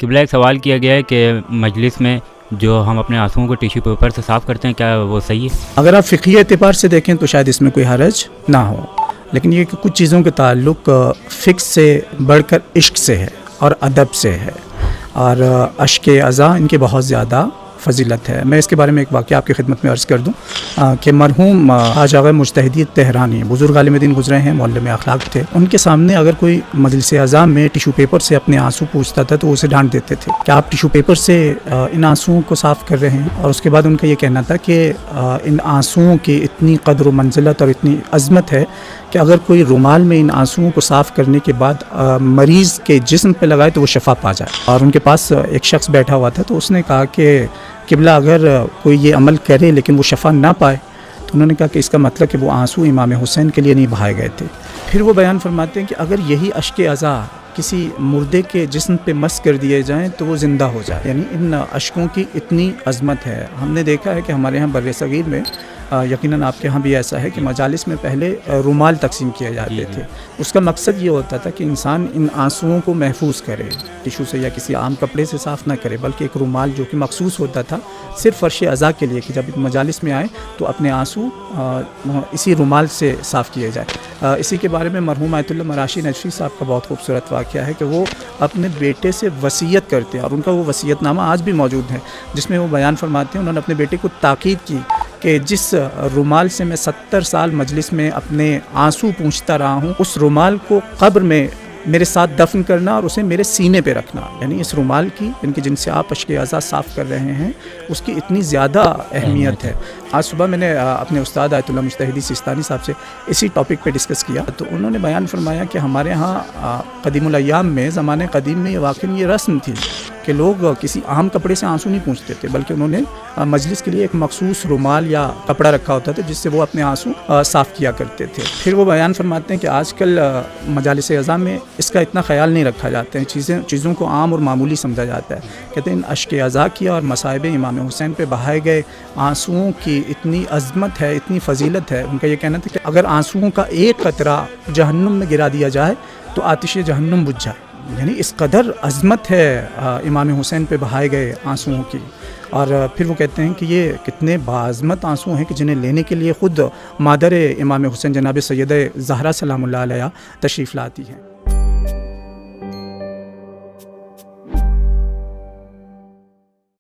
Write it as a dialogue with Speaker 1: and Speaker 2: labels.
Speaker 1: قبلہ ایک سوال کیا گیا ہے کہ مجلس میں جو ہم اپنے آنسوؤں کو ٹیشو پیپر سے صاف کرتے ہیں کیا وہ صحیح ہے؟
Speaker 2: اگر آپ فقہی اعتبار سے دیکھیں تو شاید اس میں کوئی حرج نہ ہو، لیکن یہ کہ کچھ چیزوں کے تعلق فقہ سے بڑھ کر عشق سے ہے اور ادب سے ہے، اور اشک عزا ان کے بہت زیادہ فضیلت ہے۔ میں اس کے بارے میں ایک واقعہ آپ کی خدمت میں عرض کر دوں کہ مرحوم حاج آغا مجتہدی تہرانی بزرگ عالم دین گزرے ہیں، معلم اخلاق تھے۔ ان کے سامنے اگر کوئی مجلس عزا میں ٹیشو پیپر سے اپنے آنسو پوچھتا تھا تو اسے ڈانٹ دیتے تھے کہ آپ ٹیشو پیپر سے ان آنسوؤں کو صاف کر رہے ہیں، اور اس کے بعد ان کا یہ کہنا تھا کہ ان آنسوؤں کی اتنی قدر و منزلت اور اتنی عظمت ہے کہ اگر کوئی رومال میں ان آنسوؤں کو صاف کرنے کے بعد مریض کے جسم پہ لگائے تو وہ شفا پا جائے۔ اور ان کے پاس ایک شخص بیٹھا ہوا تھا تو اس نے کہا کہ قبلہ اگر کوئی یہ عمل کرے لیکن وہ شفا نہ پائے تو انہوں نے کہا کہ اس کا مطلب کہ وہ آنسو امام حسین کے لیے نہیں بہائے گئے تھے۔ پھر وہ بیان فرماتے ہیں کہ اگر یہی اشک عزا کسی مردے کے جسم پہ مس کر دیے جائیں تو وہ زندہ ہو جائے، یعنی ان اشکوں کی اتنی عظمت ہے۔ ہم نے دیکھا ہے کہ ہمارے ہاں بر صغیر میں یقیناً آپ کے ہاں بھی ایسا ہے کہ مجالس میں پہلے رومال تقسیم کیے جاتے تھے۔ اس کا مقصد یہ ہوتا تھا کہ انسان ان آنسوؤں کو محفوظ کرے، ٹیشو سے یا کسی عام کپڑے سے صاف نہ کرے، بلکہ ایک رومال جو کہ مخصوص ہوتا تھا صرف فرش عزا کے لیے کہ جب مجالس میں آئے تو اپنے آنسو اسی رومال سے صاف کیے جائے۔ اسی کے بارے میں مرحوم آیت اللہ مراشی نجفی صاحب کا بہت خوبصورت واقعہ ہے کہ وہ اپنے بیٹے سے وصیت کرتے ہیں، اور ان کا وہ وصیت نامہ آج بھی موجود ہے جس میں وہ بیان فرماتے ہیں انہوں نے اپنے بیٹے کو تاکید کی کہ جس رومال سے میں 70 سال مجلس میں اپنے آنسو پوچھتا رہا ہوں اس رومال کو قبر میں میرے ساتھ دفن کرنا اور اسے میرے سینے پہ رکھنا، یعنی اس رومال کی جن سے آپ اشک عزا صاف کر رہے ہیں اس کی اتنی زیادہ اہمیت ہے۔ آج صبح میں نے اپنے استاد آیت اللہ مجتہدی سیستانی صاحب سے اسی ٹاپک پہ ڈسکس کیا تو انہوں نے بیان فرمایا کہ ہمارے ہاں قدیم الایام میں زمانہ قدیم میں واقعی یہ رسم تھی کہ لوگ کسی عام کپڑے سے آنسو نہیں پوچھتے تھے، بلکہ انہوں نے مجلس کے لیے ایک مخصوص رومال یا کپڑا رکھا ہوتا تھا جس سے وہ اپنے آنسو صاف کیا کرتے تھے۔ پھر وہ بیان فرماتے ہیں کہ آج کل مجالس عزا میں اس کا اتنا خیال نہیں رکھا جاتا ہے، چیزوں کو عام اور معمولی سمجھا جاتا ہے۔ کہتے ہیں ان اشک عزا کیا اور مصائب امام حسین پہ بہائے گئے آنسوؤں کی اتنی عظمت ہے، اتنی فضیلت ہے۔ ان کا یہ کہنا تھا کہ اگر آنسوؤں کا ایک قطرہ جہنم میں گرا دیا جائے تو آتش جہنم بجھ جائے، یعنی اس قدر عظمت ہے امام حسین پہ بہائے گئے آنسوؤں کی۔ اور پھر وہ کہتے ہیں کہ یہ کتنے باعظمت آنسو ہیں کہ جنہیں لینے کے لیے خود مادر امام حسین جناب سیدہ زہرا سلام اللہ علیہ تشریف لاتی ہیں۔